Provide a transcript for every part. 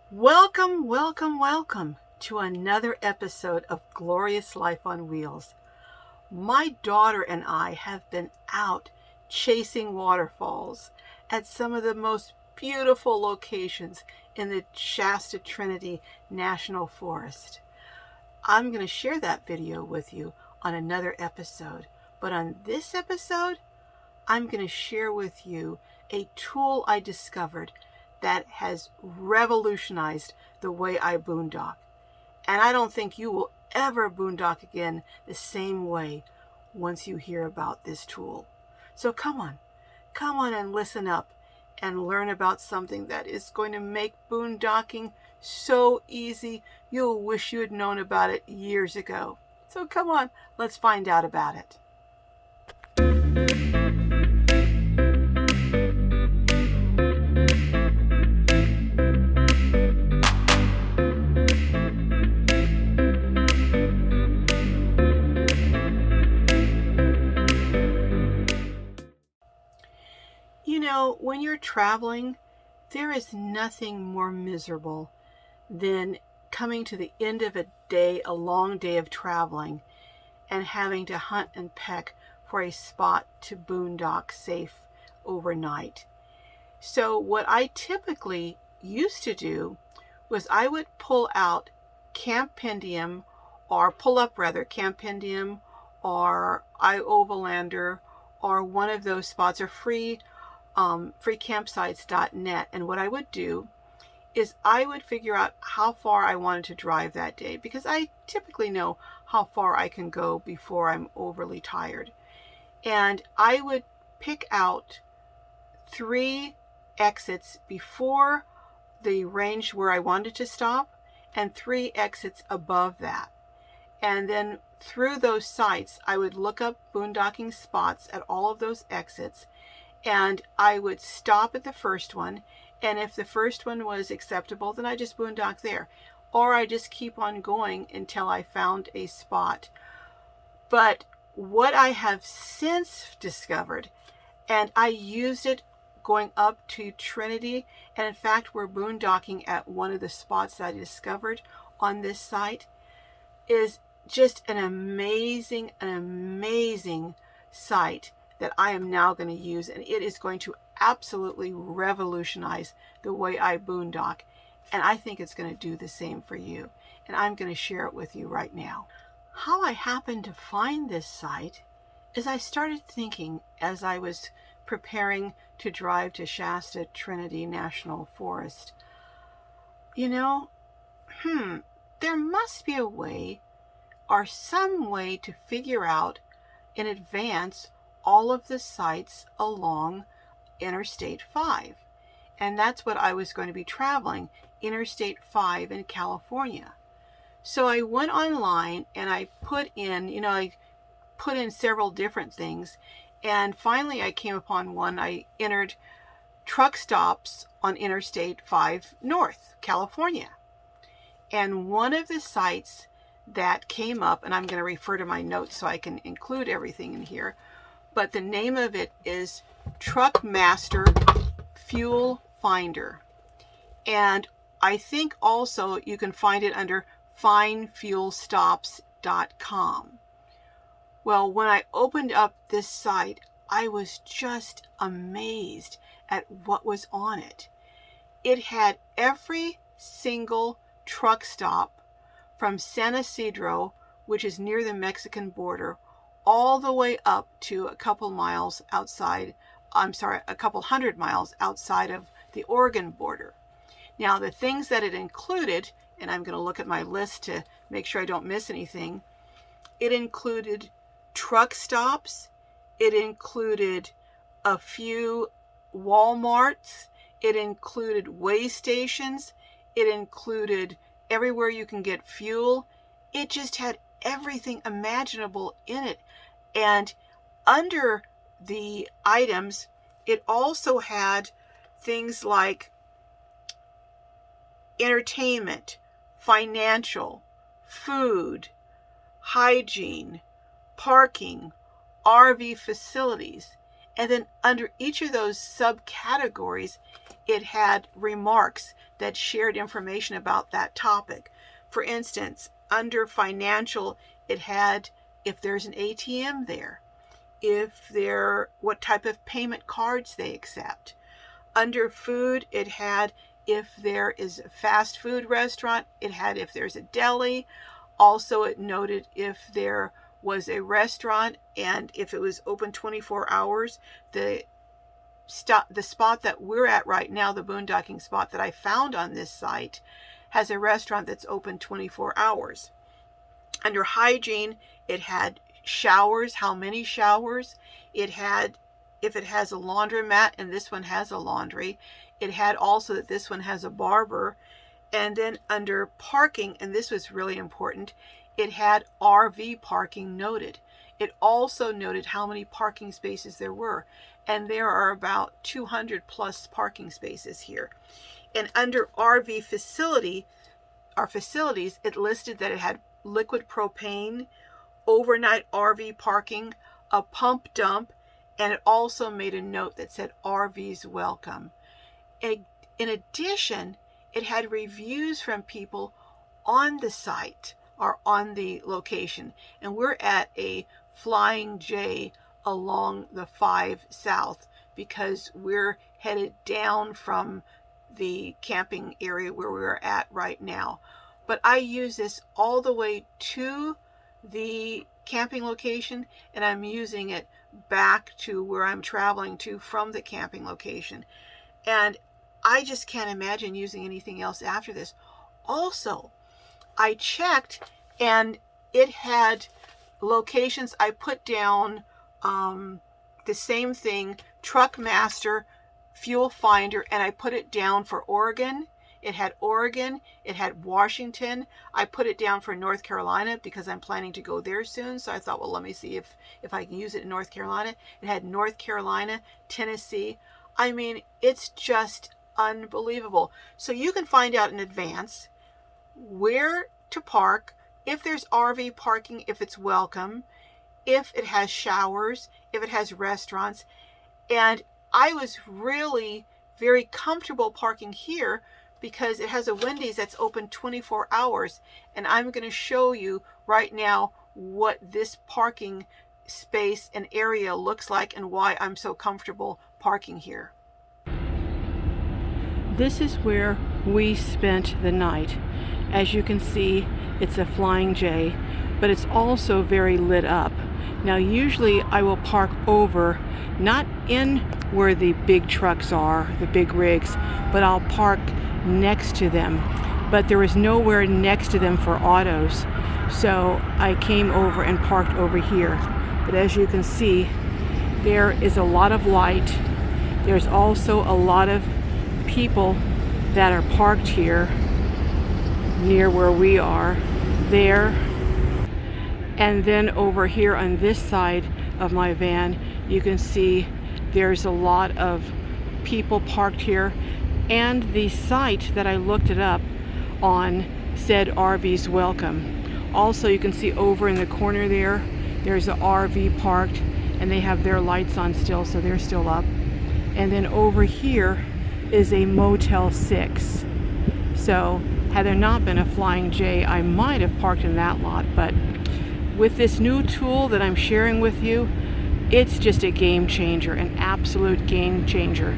Welcome, welcome, welcome to another episode of Glorious Life on Wheels. My daughter and I have been out chasing waterfalls at some of the most beautiful locations in the Shasta Trinity National Forest. I'm going to share that video with you on another episode, but on this episode, I'm going to share with you a tool I discovered that has revolutionized the way I boondock. And I don't think you will ever boondock again the same way once you hear about this tool. So come on and listen up and learn about something that is going to make boondocking so easy you'll wish you had known about it years ago. So come on, let's find out about it. You know, when you're traveling, there is nothing more miserable than coming to the end of a long day of traveling, and having to hunt and peck for a spot to boondock safe overnight. So what I typically used to do was I would pull out Campendium, or pull up rather Campendium or I Overlander, or one of those spots, or freecampsites.net. And what I would do is I would figure out how far I wanted to drive that day, because I typically know how far I can go before I'm overly tired. And I would pick out 3 exits before the range where I wanted to stop, and 3 exits above that. And then through those sites, I would look up boondocking spots at all of those exits, and I would stop at the first one, and if the first one was acceptable, then I just boondock there, or I just keep on going until I found a spot. But what I have since discovered, and I used it going up to Trinity, and in fact we're boondocking at one of the spots that I discovered on this site, is just an amazing site that I am now going to use, and it is going to absolutely revolutionize the way I boondock, and I think it's going to do the same for you, and I'm going to share it with you right now. How I happened to find this site is I started thinking as I was preparing to drive to Shasta Trinity National Forest, there must be a way or some way to figure out in advance all of the sites along Interstate 5. And that's what I was going to be traveling, Interstate 5 in California. So I went online and I put in several different things. And finally I came upon one. I entered truck stops on Interstate 5 North, California. And one of the sites that came up, and I'm going to refer to my notes so I can include everything in here, but the name of it is Truckmaster Fuel Finder. And I think also you can find it under findfuelstops.com. Well, when I opened up this site, I was just amazed at what was on it. It had every single truck stop from San Isidro, which is near the Mexican border, all the way up to a couple hundred miles outside of the Oregon border. Now, the things that it included, and I'm going to look at my list to make sure I don't miss anything, it included truck stops, it included a few Walmarts, it included way stations, it included everywhere you can get fuel. It just had everything imaginable in it. And under the items, it also had things like entertainment, financial, food, hygiene, parking, RV facilities. And then under each of those subcategories, it had remarks that shared information about that topic. For instance, under financial, it had if there's an ATM there, what type of payment cards they accept. Under food, it had if there is a fast food restaurant, it had if there's a deli. Also, it noted if there was a restaurant and if it was open 24 hours. The spot that we're at right now, the boondocking spot that I found on this site, has a restaurant that's open 24 hours. Under hygiene, it had showers, how many showers. It had if it has a laundromat, and this one has a laundry. It had also that this one has a barber. And then under parking, and this was really important, it had RV parking noted. It also noted how many parking spaces there were. And there are about 200 plus parking spaces here. And under RV facilities, it listed that it had liquid propane, overnight RV parking, a pump dump, and it also made a note that said RVs welcome. In addition, it had reviews from people on the site or on the location. And we're at a Flying J along the 5 South because we're headed down from the camping area where we're at right now. But I use this all the way to the camping location, and I'm using it back to where I'm traveling to from the camping location. And I just can't imagine using anything else after this. Also, I checked and it had locations. I put down the same thing, Truck Master, Fuel Finder, and I put it down for Oregon. It had Oregon, it had Washington. I put it down for North Carolina because I'm planning to go there soon. So I thought, well, let me see if I can use it in North Carolina. It had North Carolina, Tennessee. I mean, it's just unbelievable. So you can find out in advance where to park, if there's RV parking, if it's welcome, if it has showers, if it has restaurants. And I was really very comfortable parking here because it has a Wendy's that's open 24 hours. And I'm going to show you right now what this parking space and area looks like and why I'm so comfortable parking here. This is where we spent the night. As you can see, it's a Flying J, but it's also very lit up. Now usually I will park over, not in where the big trucks are, the big rigs, but I'll park next to them. But there was nowhere next to them for autos, so I came over and parked over here. But as you can see, there is a lot of light. There's also a lot of people that are parked here near where we are there. And then over here on this side of my van, you can see there's a lot of people parked here. And the site that I looked it up on said RVs welcome. Also, you can see over in the corner there's an RV parked, and they have their lights on still, so they're still up. And then over here is a Motel 6. So had there not been a Flying J, I might have parked in that lot. But with this new tool that I'm sharing with you, it's just a game changer, an absolute game changer.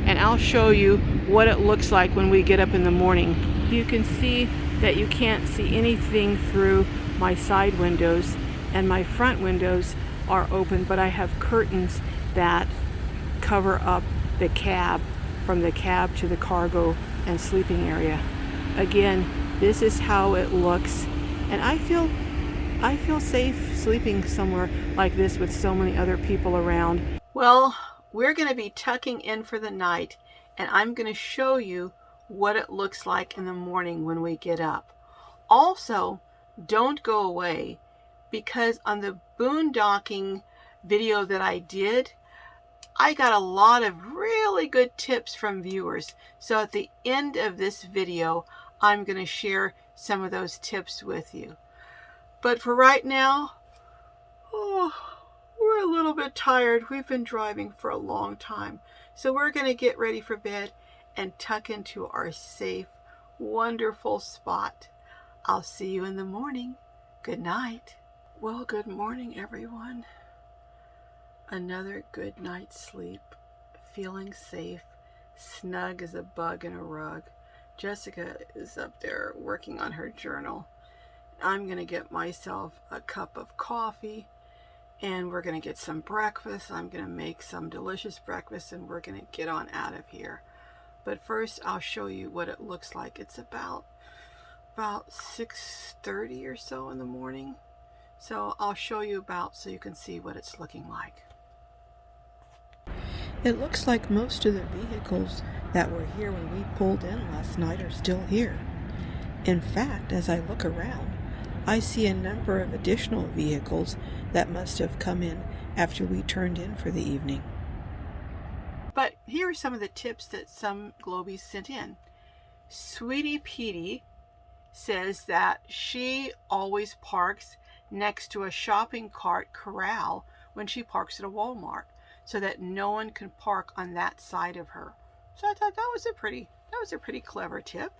And I'll show you what it looks like when we get up in the morning. You can see that you can't see anything through my side windows, and my front windows are open, but I have curtains that cover up the cab, from the cab to the cargo and sleeping area. Again, this is how it looks, and I feel safe sleeping somewhere like this with so many other people around. Well, we're going to be tucking in for the night, and I'm going to show you what it looks like in the morning when we get up. Also, don't go away, because on the boondocking video that I did, I got a lot of really good tips from viewers. So at the end of this video, I'm going to share some of those tips with you. But for right now, we're a little bit tired. We've been driving for a long time. So we're going to get ready for bed. and tuck into our safe, wonderful spot. I'll see you in the morning. Good night. Well, good morning, everyone. Another good night's sleep, feeling safe, snug as a bug in a rug. Jessica is up there working on her journal. I'm going to get myself a cup of coffee, and we're going to get some breakfast. I'm going to make some delicious breakfast, and we're going to get on out of here. But first, I'll show you what it looks like. It's about 6:30 or so in the morning. So I'll show you so you can see what it's looking like. It looks like most of the vehicles that were here when we pulled in last night are still here. In fact, as I look around, I see a number of additional vehicles that must have come in after we turned in for the evening. But here are some of the tips that some Globies sent in. Sweetie Petey says that she always parks next to a shopping cart corral when she parks at a Walmart, so that no one can park on that side of her. So I thought that was a pretty clever tip.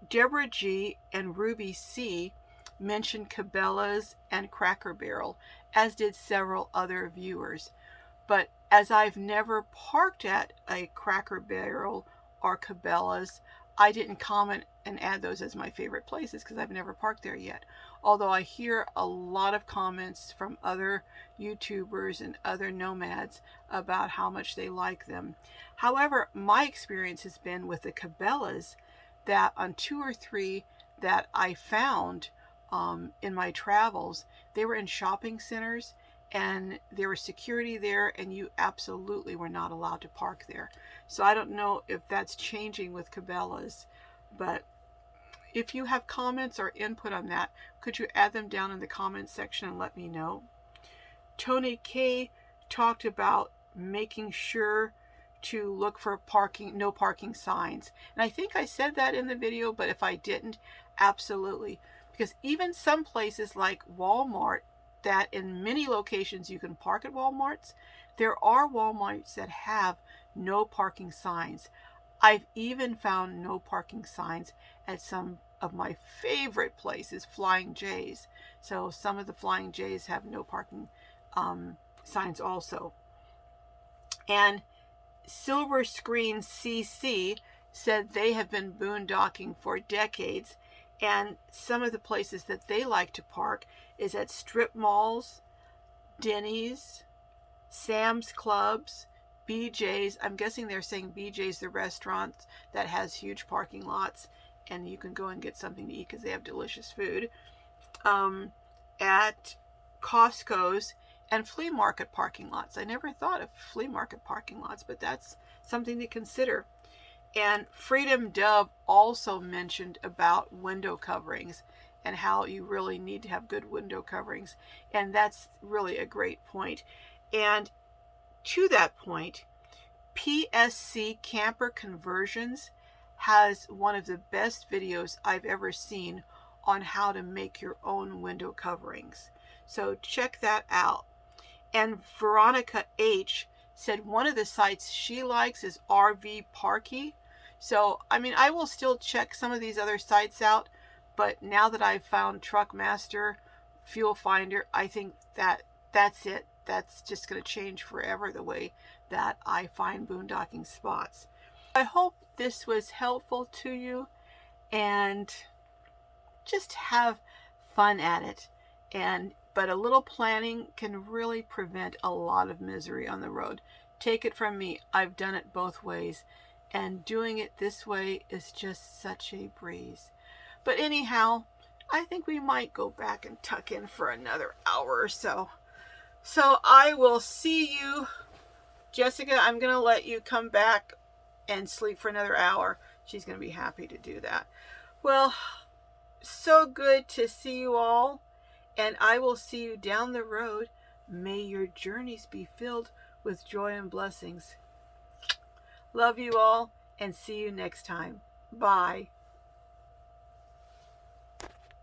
Deborah G and Ruby C mentioned Cabela's and Cracker Barrel, as did several other viewers. But as I've never parked at a Cracker Barrel or Cabela's, I didn't comment and add those as my favorite places because I've never parked there yet. Although I hear a lot of comments from other YouTubers and other nomads about how much they like them. However, my experience has been with the Cabela's, that on 2 or 3 that I found in my travels, they were in shopping centers and there was security there, and you absolutely were not allowed to park there. So I don't know if that's changing with Cabela's, but if you have comments or input on that, could you add them down in the comments section and let me know? Tony K talked about making sure to look for no parking signs. And I think I said that in the video, but if I didn't, absolutely. Because even some places like Walmart, that in many locations you can park at Walmarts, there are Walmarts that have no parking signs. I've even found no parking signs at some of my favorite places, Flying J's. So some of the Flying J's have no parking signs also. And Silver Screen CC said they have been boondocking for decades, and some of the places that they like to park is at strip malls, Denny's, Sam's Clubs, BJ's. I'm guessing they're saying BJ's, the restaurant that has huge parking lots, and you can go and get something to eat because they have delicious food. At Costco's and flea market parking lots. I never thought of flea market parking lots, but that's something to consider. And Freedom Dove also mentioned about window coverings and how you really need to have good window coverings. And that's really a great point. And to that point, PSC Camper Conversions has one of the best videos I've ever seen on how to make your own window coverings. So check that out. And Veronica H said one of the sites she likes is RV Parky. So, I mean, I will still check some of these other sites out, but now that I've found Truckmaster, Fuel Finder, I think that's it. That's just going to change forever the way that I find boondocking spots. I hope this was helpful to you, and just have fun at it. But a little planning can really prevent a lot of misery on the road. Take it from me, I've done it both ways, and doing it this way is just such a breeze. But anyhow, I think we might go back and tuck in for another hour or so. So I will see you. Jessica, I'm going to let you come back and sleep for another hour. She's going to be happy to do that. Well, so good to see you all, and I will see you down the road. May your journeys be filled with joy and blessings. Love you all, and see you next time. Bye.